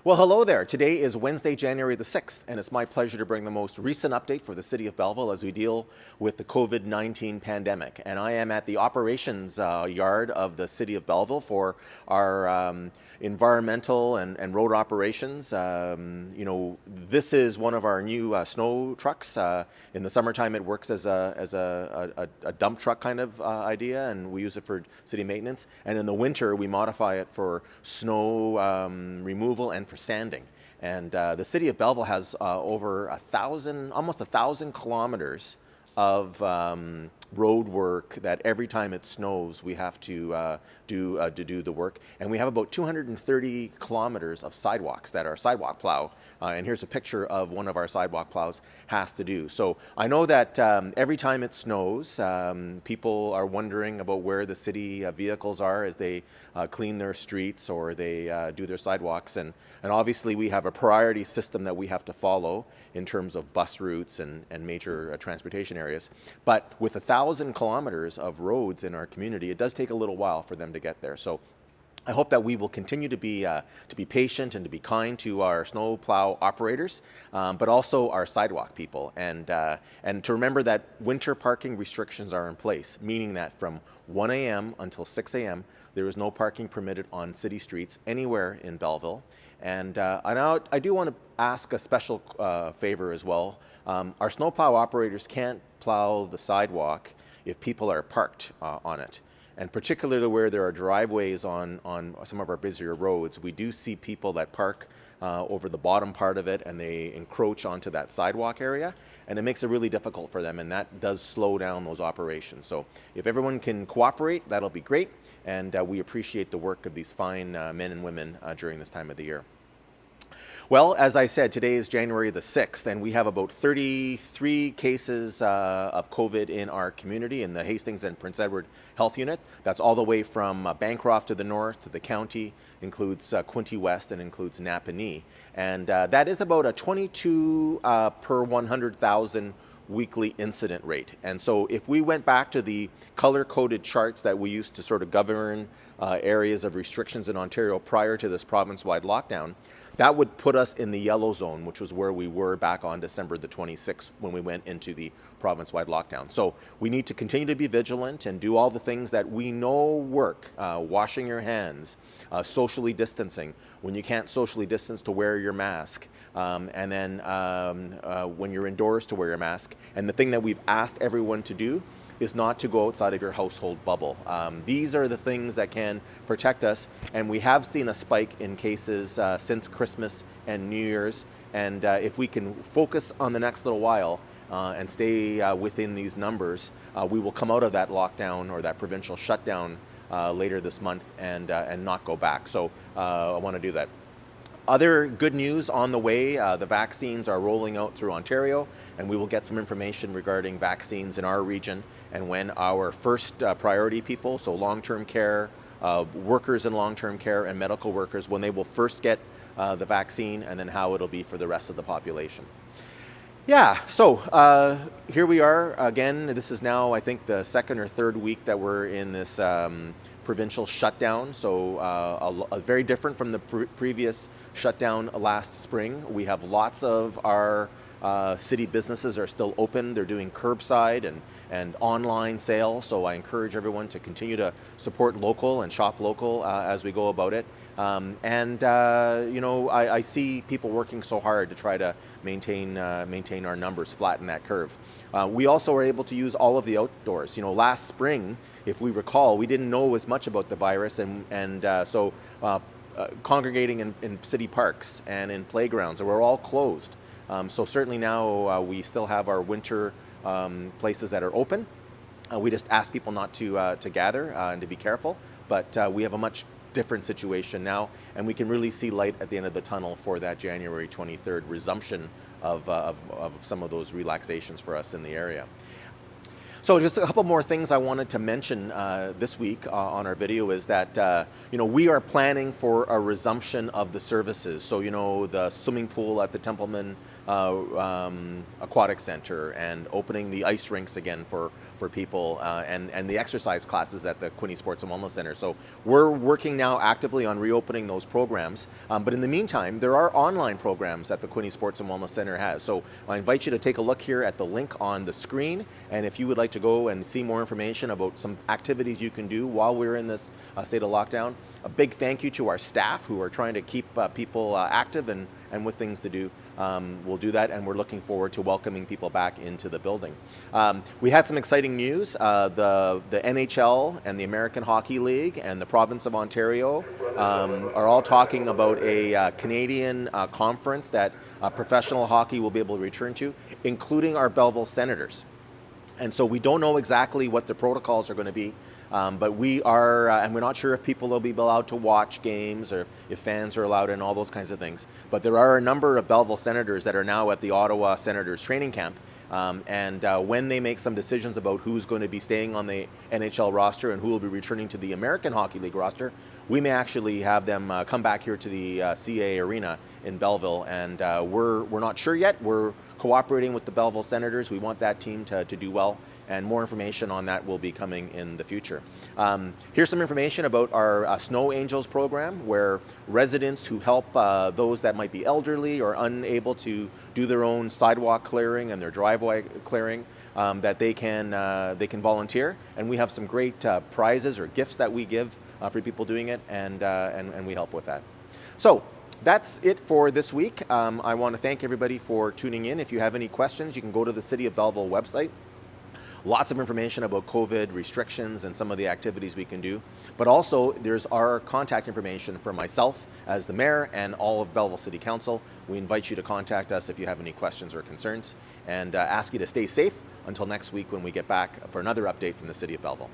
Well, hello there. Today is Wednesday, January the 6th, and it's my pleasure to bring the most recent update for the City of Belleville as we deal with the COVID-19 pandemic. And I am at the operations yard of the City of Belleville for our environmental and road operations. This is one of our new snow trucks. In the summertime, it works as a dump truck kind of idea, and we use it for city maintenance. And in the winter, we modify it for snow removal and for sanding. And the City of Belleville has over almost 1,000 kilometers of road work that every time it snows we have to do the work. And we have about 230 kilometers of sidewalks that our sidewalk plow, and here's a picture of one of our sidewalk plows, has to do. So I know that every time it snows, people are wondering about where the city vehicles are as they clean their streets or they do their sidewalks. And obviously we have a priority system that we have to follow in terms of bus routes and major transportation areas. But with 1,000 kilometers of roads in our community, it does take a little while for them to get there. So I hope that we will continue to be patient and to be kind to our snow plow operators, but also our sidewalk people, and to remember that winter parking restrictions are in place, meaning that from 1 a.m. until 6 a.m. there is no parking permitted on city streets anywhere in Belleville. And I do want to ask a special favor as well. Our snowplow operators can't plow the sidewalk if people are parked on it. And particularly where there are driveways on some of our busier roads, we do see people that park over the bottom part of it and they encroach onto that sidewalk area, and it makes it really difficult for them, and that does slow down those operations. So if everyone can cooperate, that'll be great, and we appreciate the work of these fine men and women during this time of the year. Well, as I said, today is January the 6th, and we have about 33 cases of COVID in our community in the Hastings and Prince Edward Health Unit. That's all the way from Bancroft to the north to the county, includes Quinte West, and includes Napanee. And that is about a 22 per 100,000 weekly incident rate. And so if we went back to the color-coded charts that we used to sort of govern areas of restrictions in Ontario prior to this province-wide lockdown, that would put us in the yellow zone, which was where we were back on December the 26th when we went into the province-wide lockdown. So we need to continue to be vigilant and do all the things that we know work. Washing your hands, socially distancing. When you can't socially distance, to wear your mask. And then when you're indoors, to wear your mask. And the thing that we've asked everyone to do is not to go outside of your household bubble. These are the things that can protect us, and we have seen a spike in cases since Christmas and New Year's, and if we can focus on the next little while and stay within these numbers, we will come out of that lockdown or that provincial shutdown later this month and not go back. So I want to do that. Other good news on the way, the vaccines are rolling out through Ontario, and we will get some information regarding vaccines in our region and when our first priority people, so long-term care, workers in long-term care and medical workers, when they will first get the vaccine, and then how it'll be for the rest of the population. Yeah, so here we are again. This is now, I think, the second or third week that we're in this provincial shutdown, so very different from the previous shutdown last spring. We have lots of our city businesses are still open. They're doing curbside and online sales, so I encourage everyone to continue to support local and shop local as we go about it. I see people working so hard to try to maintain our numbers, flatten that curve. We also are able to use all of the outdoors. Last spring, if we recall, we didn't know as much about the virus, so congregating in city parks and in playgrounds, we're all closed. So certainly now we still have our winter places that are open. We just ask people not to gather and to be careful, but we have a much different situation now, and we can really see light at the end of the tunnel for that January 23rd resumption of some of those relaxations for us in the area. So just a couple more things I wanted to mention this week on our video is that we are planning for a resumption of the services. So the swimming pool at the Templeman Aquatic Center and opening the ice rinks again for people and the exercise classes at the Quinte Sports and Wellness Center. So we're working now actively on reopening those programs. But in the meantime, there are online programs that the Quinte Sports and Wellness Center has. So I invite you to take a look here at the link on the screen. And if you would like to go and see more information about some activities you can do while we're in this state of lockdown, a big thank you to our staff who are trying to keep people active and with things to do. We'll do that, and we're looking forward to welcoming people back into the building. We had some exciting news. The NHL and the American Hockey League and the province of Ontario are all talking about a Canadian conference that professional hockey will be able to return to, including our Belleville Senators. And so we don't know exactly what the protocols are going to be, but we are, and we're not sure if people will be allowed to watch games or if fans are allowed in, all those kinds of things. But there are a number of Belleville Senators that are now at the Ottawa Senators training camp. And when they make some decisions about who's going to be staying on the NHL roster and who will be returning to the American Hockey League roster, we may actually have them come back here to the CA Arena in Belleville. And we're not sure yet. We're cooperating with the Belleville Senators. We want that team to do well. And more information on that will be coming in the future. Here's some information about our Snow Angels program, where residents who help those that might be elderly or unable to do their own sidewalk clearing and their driveway clearing, that they can volunteer. And we have some great prizes or gifts that we give for people doing it, and we help with that. So that's it for this week. I want to thank everybody for tuning in. If you have any questions, you can go to the City of Belleville website. Lots of information about COVID restrictions and some of the activities we can do. But also, there's our contact information for myself as the mayor and all of Belleville City Council. We invite you to contact us if you have any questions or concerns, and ask you to stay safe until next week when we get back for another update from the City of Belleville.